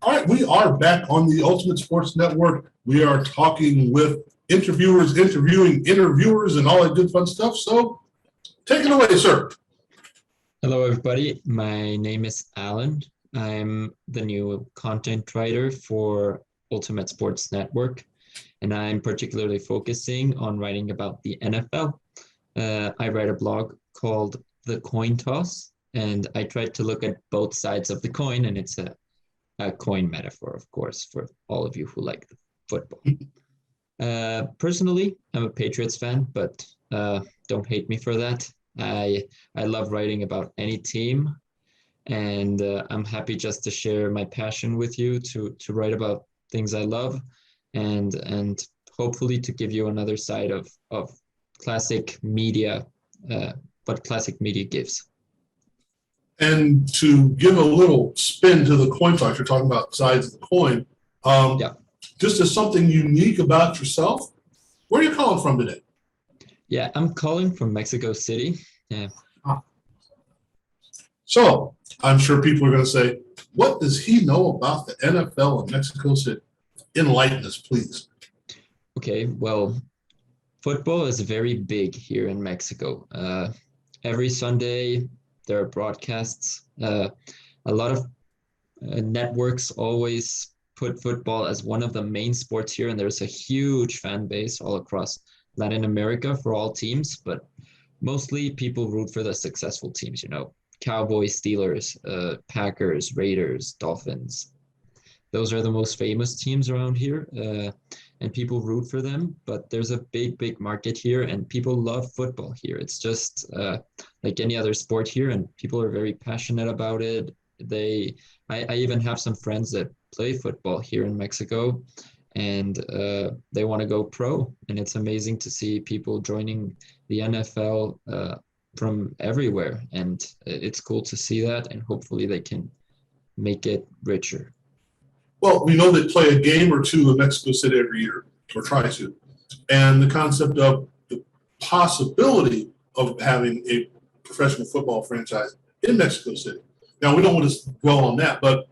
All right, we are back on the Ultimate Sports Network. We are talking with interviewers, interviewing interviewers, and all that good fun stuff. So take it away, sir. Hello, everybody. My name is Alan. I'm the new content writer for Ultimate Sports Network, and I'm particularly focusing on writing about the NFL. I write a blog called The Coin Toss, and I try to look at both sides of the coin, and it's a coin metaphor, of course, for all of you who like the football. Personally, I'm a Patriots fan, but don't hate me for that. I love writing about any team, and I'm happy just to share my passion with you to write about things I love, and hopefully to give you another side of classic media, what classic media gives. And to give a little spin to the coin toss, you're talking about sides of the coin. Yeah. Just as something unique about yourself, where are you calling from today? Yeah, I'm calling from Mexico City. Yeah. So I'm sure people are going to say, what does he know about the NFL in Mexico City? Enlighten us, please. Okay, well, football is very big here in Mexico. Every Sunday, there are broadcasts. A lot of networks always put football as one of the main sports here, and there's a huge fan base all across Latin America for all teams, but mostly people root for the successful teams, Cowboys, Steelers, Packers, Raiders, Dolphins. Those are the most famous teams around here, and people root for them. But there's a big market here, and people love football here. It's just like any other sport here, and people are very passionate about it. I even have some friends that play football here in Mexico, and they want to go pro. And it's amazing to see people joining the NFL from everywhere, and it's cool to see that. And hopefully, they can make it richer. Well, we know they play a game or two in Mexico City every year, or try to. And the concept of the possibility of having a professional football franchise in Mexico City. Now, we don't want to dwell on that, but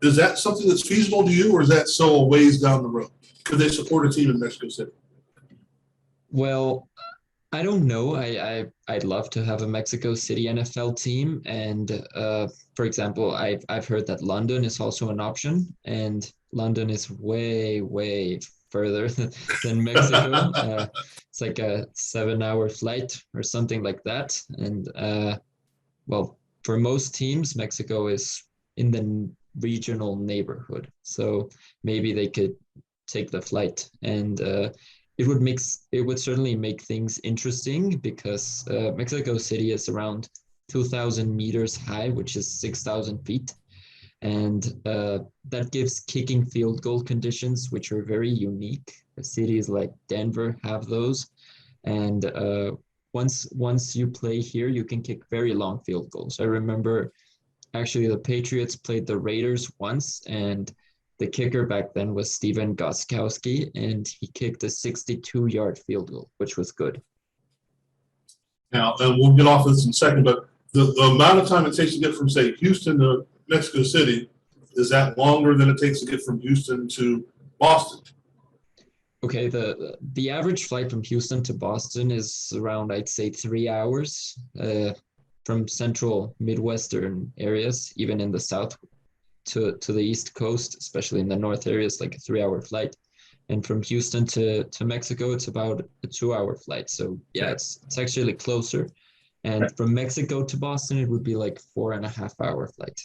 is that something that's feasible to you, or is that still a ways down the road? Could they support a team in Mexico City? Well, I don't know. I'd love to have a Mexico City NFL team, and for example, I've heard that London is also an option, and London is way further than Mexico. It's like a 7-hour flight or something like that, and well, for most teams, Mexico is in the regional neighborhood, so maybe they could take the flight, and it would certainly make things interesting because Mexico City is around 2,000 meters high, which is 6,000 feet. And that gives kicking field goal conditions, which are very unique. Cities like Denver have those. And once you play here, you can kick very long field goals. I remember actually the Patriots played the Raiders once, and the kicker back then was Steven Gostkowski, and he kicked a 62-yard field goal, which was good. Now, and we'll get off this in a second, but the amount of time it takes to get from, say, Houston to Mexico City, is that longer than it takes to get from Houston to Boston? Okay, the average flight from Houston to Boston is around, I'd say, 3 hours from central Midwestern areas, even in the South to the East Coast, especially in the North areas, like a 3-hour flight. And from Houston to Mexico, it's about a 2-hour flight. So yeah, it's actually closer. And from Mexico to Boston, it would be like 4.5-hour flight.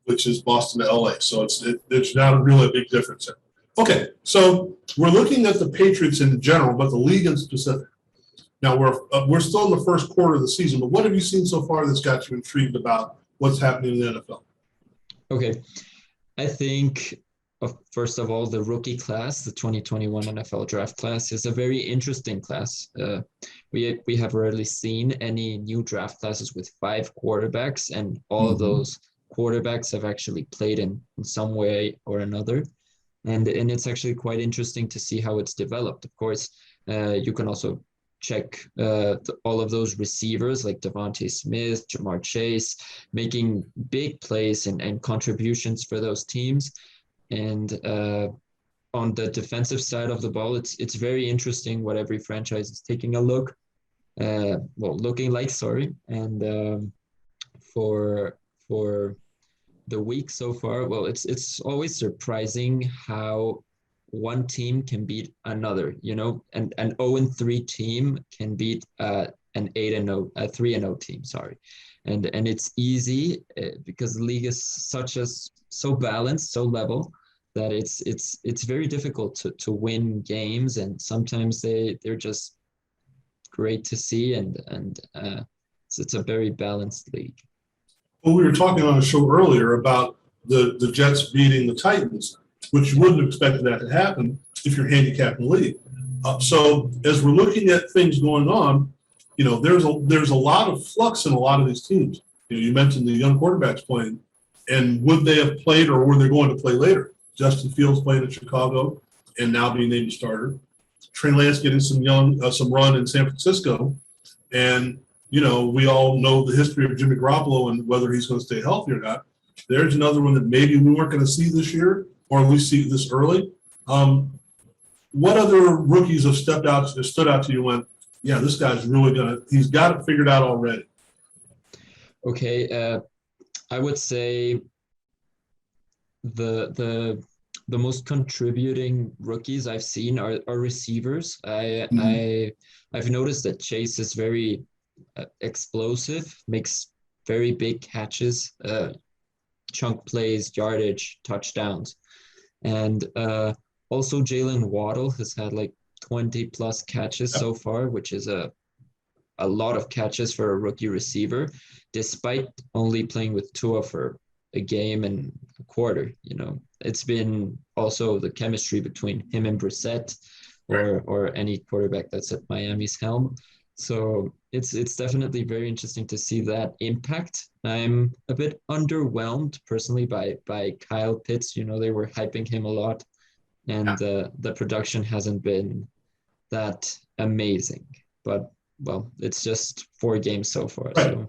Which is Boston to LA. So it's not really a big difference there. Okay, so we're looking at the Patriots in general, but the league in specific. Now we're still in the first quarter of the season, but what have you seen so far that's got you intrigued about what's happening in the NFL? Okay, I think first of all, the rookie class, the 2021 NFL draft class, is a very interesting class. We have rarely seen any new draft classes with 5 quarterbacks, and all of those quarterbacks have actually played in some way or another. And it's actually quite interesting to see how it's developed. Of course, you can also check all of those receivers like Devontae Smith, Jamar Chase, making big plays and contributions for those teams. And on the defensive side of the ball, it's very interesting what every franchise is taking a looking like, sorry. And for the week so far, well, it's always surprising how one team can beat another. An 0-3 team can beat an 8-0, a 3-0 team. Sorry, and it's easy because the league is so balanced, so level that it's very difficult to win games, and sometimes they're just great to see, and it's a very balanced league. Well, we were talking on a show earlier about the Jets beating the Titans, which you wouldn't expect that to happen if you're handicapping the league. So as we're looking at things going on, there's a lot of flux in a lot of these teams. You mentioned the young quarterbacks playing, and would they have played or were they going to play later? Justin Fields playing in Chicago and now being named a starter. Trey Lance getting some run in San Francisco, and we all know the history of Jimmy Garoppolo and whether he's going to stay healthy or not. There's another one that maybe we weren't going to see this year, or at least see this early. What other rookies have stood out to you when, yeah, this guy's really he's got it figured out already? Okay, I would say the most contributing rookies I've seen are receivers. I've noticed that Chase is very explosive, makes very big catches, chunk plays, yardage, touchdowns. And also Jalen Waddle has had like 20 plus catches so far, which is a lot of catches for a rookie receiver, despite only playing with Tua for a game and a quarter. It's been also the chemistry between him and Brissett, or any quarterback that's at Miami's helm. So it's definitely very interesting to see that impact. I'm a bit underwhelmed personally by Kyle Pitts. They were hyping him a lot, and the production hasn't been that amazing. But well, it's just 4 games so far. Right. So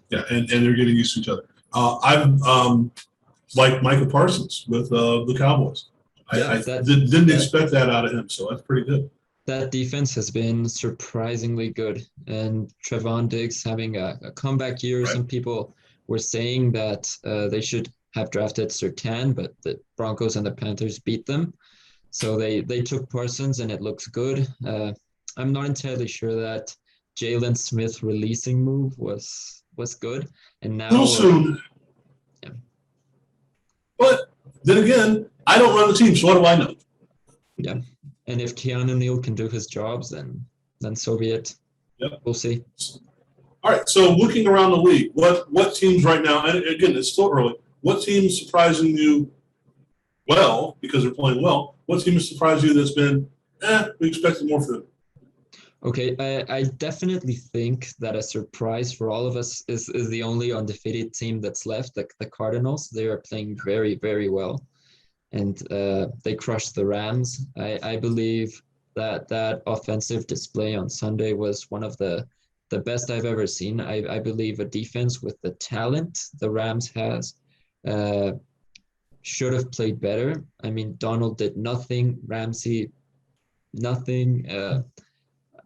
yeah, and they're getting used to each other. I'm like Micah Parsons with the Cowboys. I didn't expect that out of him, so that's pretty good. That defense has been surprisingly good, and Trevon Diggs having a comeback year. Right. Some people were saying that they should have drafted Surtain, but the Broncos and the Panthers beat them. So they took Parsons, and it looks good. I'm not entirely sure that Jalen Smith releasing move was good. And now, a little soon. Yeah. But then again, I don't run the team, so what do I know? Yeah. And if Keanu Neal can do his jobs, then so be it. Yep. We'll see. All right. So looking around the league, what teams right now, and again, it's still early, what team is surprising you well, because they're playing well? What team has surprised you that's been, we expected more from them? Okay, I definitely think that a surprise for all of us is the only undefeated team that's left, the Cardinals. They are playing very, very well, and they crushed the Rams. I believe that offensive display on Sunday was one of the best I've ever seen. I believe a defense with the talent the Rams has should have played better. I mean, Donald did nothing, Ramsey nothing.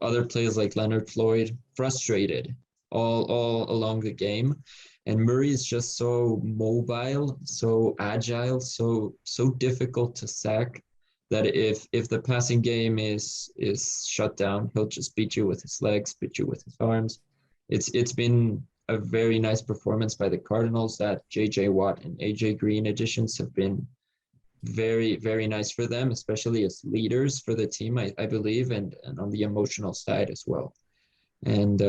Other players like Leonard Floyd frustrated all along the game, and Murray is just so mobile, so agile, so difficult to sack that if the passing game is shut down, he'll just beat you with his legs, beat you with his arms. It's been a very nice performance by the Cardinals. That J.J. Watt and A.J. Green additions have been very, very nice for them, especially as leaders for the team, I believe, and on the emotional side as well. And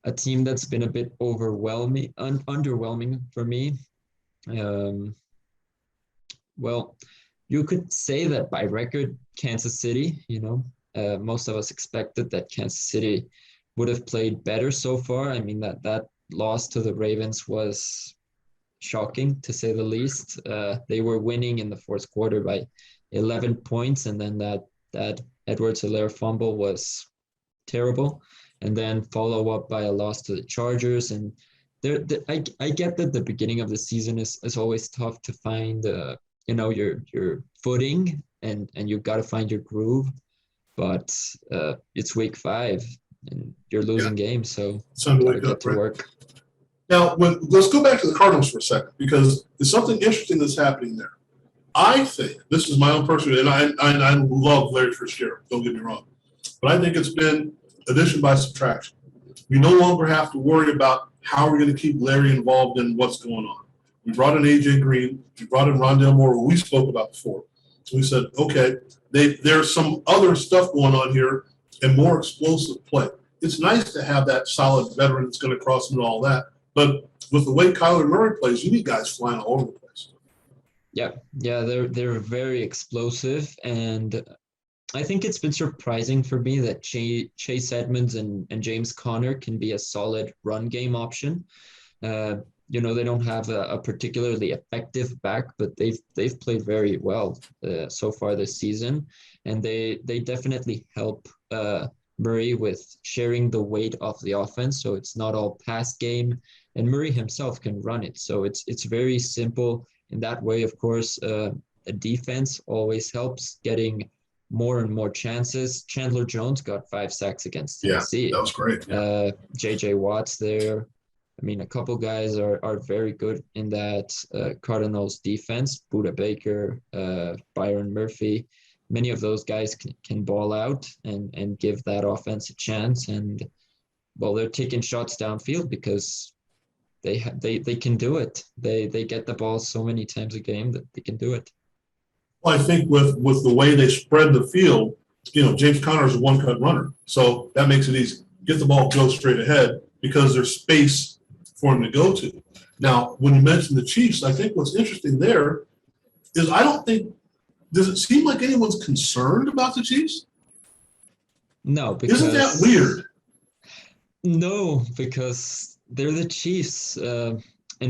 a team that's been a bit underwhelming for me. Well, you could say that by record, Kansas City, most of us expected that Kansas City would have played better so far. I mean, that loss to the Ravens was shocking, to say the least. They were winning in the fourth quarter by 11 points, and then that Edwards-Helaire fumble was terrible, and then follow up by a loss to the Chargers. And I get that the beginning of the season is always tough to find your footing, and you've got to find your groove. But it's week 5 and you're Yeah, losing games, so it's time to gotta wake get up, to right? work. Now, let's go back to the Cardinals for a second, because there's something interesting that's happening there. I think this is my own personal, and I love Larry Fitzgerald. Don't get me wrong, but I think it's been addition by subtraction. We no longer have to worry about how we're going to keep Larry involved in what's going on. We brought in AJ Green, we brought in Rondell Moore, who we spoke about before. So we said, okay, there's some other stuff going on here and more explosive play. It's nice to have that solid veteran that's going to cross into all that, but with the way Kyler Murray plays, you need guys flying all over the place. Yeah, they're very explosive, and I think it's been surprising for me that Chase Edmonds and James Conner can be a solid run game option. Uh, they don't have a particularly effective back, but they've played very well so far this season, and they definitely help Murray with sharing the weight of the offense, so it's not all pass game, and Murray himself can run it, so it's very simple in that way. Of course, the defense always helps getting more and more chances. Chandler Jones got 5 sacks against Yeah, Tennessee. that was great. Yeah. JJ Watt's there. I mean, a couple guys are very good in that Cardinals defense. Buda Baker, Byron Murphy. Many of those guys can ball out and give that offense a chance. And, well, they're taking shots downfield because they can do it. They get the ball so many times a game that they can do it. Well, I think with the way they spread the field, James Conner is a one-cut runner, so that makes it easy. Get the ball, go straight ahead, because there's space for him to go to. Now, when you mention the Chiefs, I think what's interesting there is does it seem like anyone's concerned about the Chiefs? No, because isn't that weird? No, because they're the Chiefs. In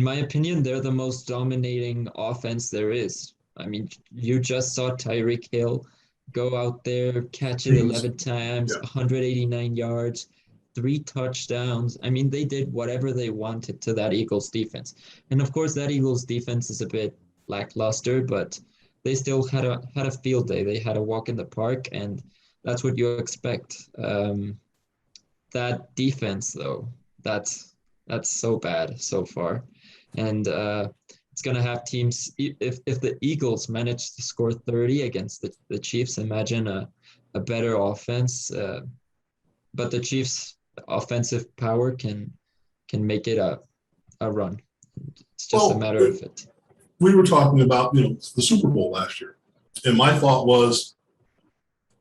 my opinion, they're the most dominating offense there is. I mean, you just saw Tyreek Hill go out there, catch it 11 times, Yeah. 189 yards, 3 touchdowns. I mean, they did whatever they wanted to that Eagles defense. And of course, that Eagles defense is a bit lackluster, but they still had a field day. They had a walk in the park, and that's what you expect. That defense, though, that's so bad so far, and it's gonna have teams. If the Eagles manage to score 30 against the Chiefs, imagine a better offense. But the Chiefs' offensive power can make it a run. It's just a matter of it. We were talking about the Super Bowl last year, and my thought was,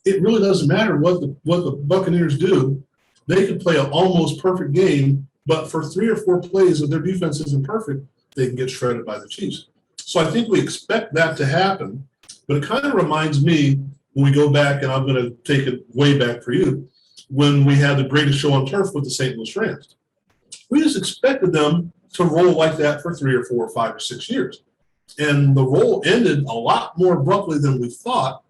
it really doesn't matter what the Buccaneers do. They could play an almost perfect game, but for 3 or 4 plays, if their defense isn't perfect, they can get shredded by the Chiefs. So I think we expect that to happen, but it kind of reminds me when we go back, and I'm going to take it way back for you, when we had the greatest show on turf with the St. Louis Rams. We just expected them to roll like that for 3 or 4 or 5 or 6 years. And the roll ended a lot more abruptly than we thought,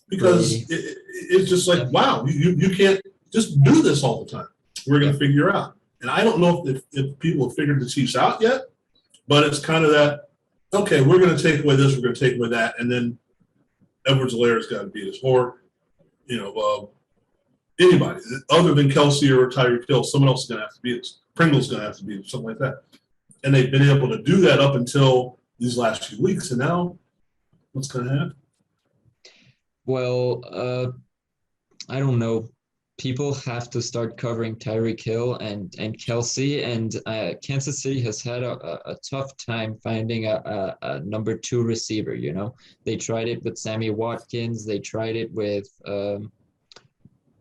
because it's just like, wow, you can't just do this all the time. We're going to figure out. And I don't know if people have figured the Chiefs out yet, but it's kind of that, okay, we're going to take away this, we're going to take away that, and then Edwards-Helaire's got to beat us. Or, anybody other than Kelsey or Tyreek Hill, someone else is going to have to beat us. Pringle's going to have to beat us, something like that. And they've been able to do that up until these last few weeks, and now what's going to happen? Well, I don't know. People have to start covering Tyreek Hill and Kelsey, and Kansas City has had a tough time finding a number 2 receiver. They tried it with Sammy Watkins. They tried it with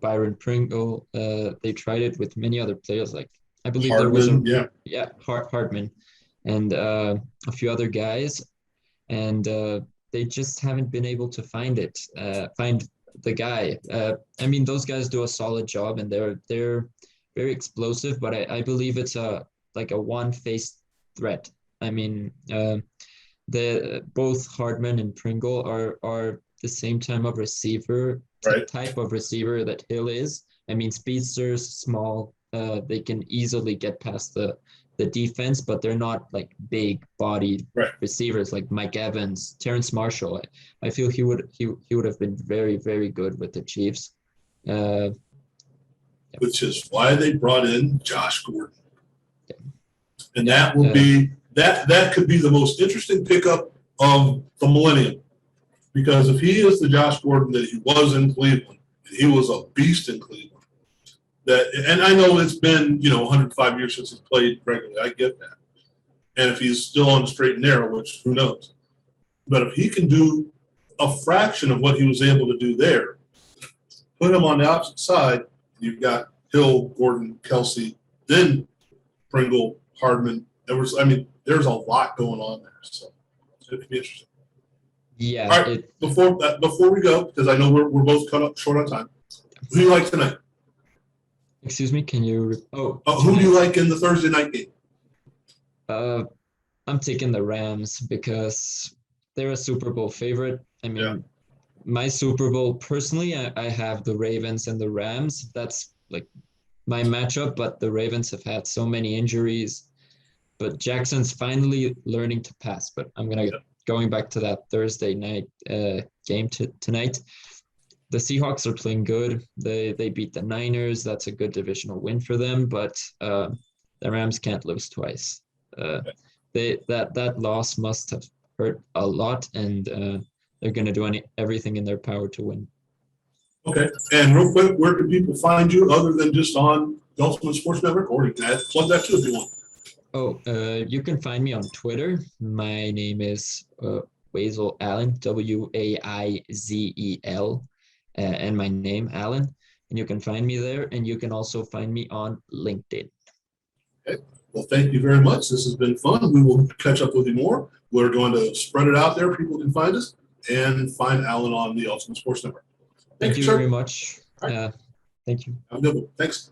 Byron Pringle. They tried it with many other players, like I believe Hardman, there was Hardman, and a few other guys, and they just haven't been able to find the guy. I mean, those guys do a solid job, and they're very explosive, but I believe it's a one-faced threat. I mean, both Hardman and Pringle are the same type of receiver, right? Type of receiver that Hill is. I mean, speedsters, small, They can easily get past the defense, but they're not like big bodied Right. receivers like Mike Evans, Terrence Marshall. I feel he would have been very, very good with the Chiefs. Which is why they brought in Josh Gordon. Yeah. And that will be that could be the most interesting pickup of the millennium. Because if he is the Josh Gordon that he was in Cleveland, he was a beast in Cleveland. And I know it's been 105 years since he's played regularly. I get that. And if he's still on the straight and narrow, which who knows. But if he can do a fraction of what he was able to do there, put him on the opposite side, you've got Hill, Gordon, Kelsey, then Pringle, Hardman. There's a lot going on there. So it'd be interesting. Yeah. All right. Before we go, because I know we're both cut up short on time. Who do you like tonight? Excuse me. Can you? Who do you like in the Thursday night game? I'm taking the Rams because they're a Super Bowl favorite. I mean, my Super Bowl personally, I have the Ravens and the Rams. That's like my matchup. But the Ravens have had so many injuries. But Jackson's finally learning to pass. But I'm going back to that Thursday night game tonight. The Seahawks are playing good. They beat the Niners. That's a good divisional win for them. But the Rams can't lose twice. That loss must have hurt a lot, and they're going to do everything in their power to win. Okay. And real quick, where can people find you other than just on the Ultimate Sports Network? Or you can plug that too if you want. You can find me on Twitter. My name is Waizel Allen, Waizel, and my name, Allen. And you can find me there, and you can also find me on LinkedIn. Okay. Well, thank you very much. This has been fun. We will catch up with you more. We're going to spread it out there. People can find us and find Alan on the Ultimate Sports Network. Thank you very much. Right. Thank you. Have a good one. Thanks.